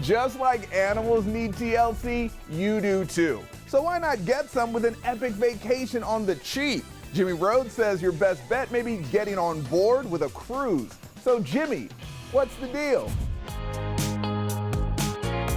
Just like animals need TLC, you do too. So why not get some with an epic vacation on the cheap? Jimmy Rhodes says your best bet may be getting on board with a cruise. So Jimmy, what's the deal?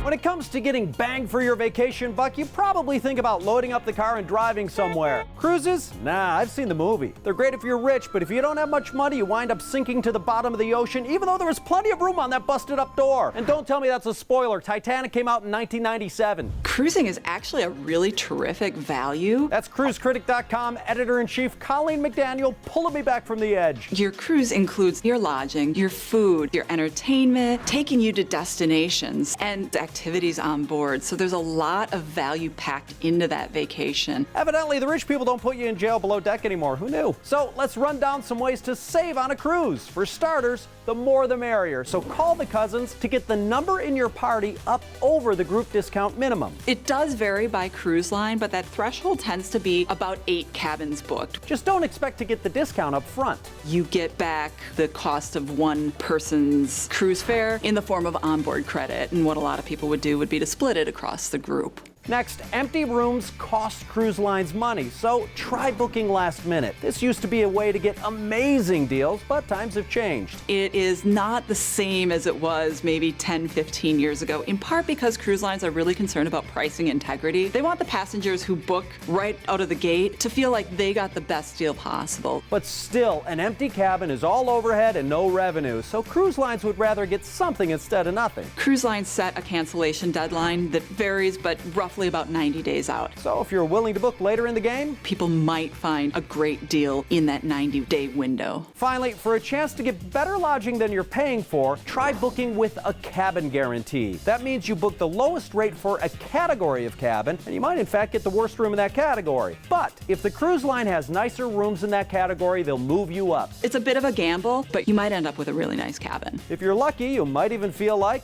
When it comes to getting bang for your vacation buck, you probably think about loading up the car and driving somewhere. Cruises? Nah, I've seen the movie. They're great if you're rich, but if you don't have much money, you wind up sinking to the bottom of the ocean, even though there was plenty of room on that busted up door. And don't tell me that's a spoiler. Titanic came out in 1997. Cruising is actually a really terrific value. That's cruisecritic.com editor-in-chief Colleen McDaniel pulling me back from the edge. Your cruise includes your lodging, your food, your entertainment, taking you to destinations, and activities on board. So there's a lot of value packed into that vacation. Evidently, the rich people don't put you in jail below deck anymore. Who knew? So let's run down some ways to save on a cruise. For starters, the more the merrier. So call the cousins to get the number in your party up over the group discount minimum. It does vary by cruise line, but that threshold tends to be about 8 cabins booked. Just don't expect to get the discount up front. You get back the cost of one person's cruise fare in the form of onboard credit, and what a lot of people would do would be to split it across the group. Next, empty rooms cost cruise lines money, so try booking last minute. This used to be a way to get amazing deals, but times have changed. It is not the same as it was maybe 10, 15 years ago, in part because cruise lines are really concerned about pricing integrity. They want the passengers who book right out of the gate to feel like they got the best deal possible. But still, an empty cabin is all overhead and no revenue, so cruise lines would rather get something instead of nothing. Cruise lines set a cancellation deadline that varies, but roughly about 90 days out. So if you're willing to book later in the game, people might find a great deal in that 90-day window. Finally, for a chance to get better lodging than you're paying for, try booking with a cabin guarantee. That means you book the lowest rate for a category of cabin, and you might in fact get the worst room in that category. But if the cruise line has nicer rooms in that category, they'll move you up. It's a bit of a gamble, but you might end up with a really nice cabin. If you're lucky, you might even feel like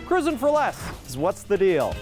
Cruising for less is what's the deal.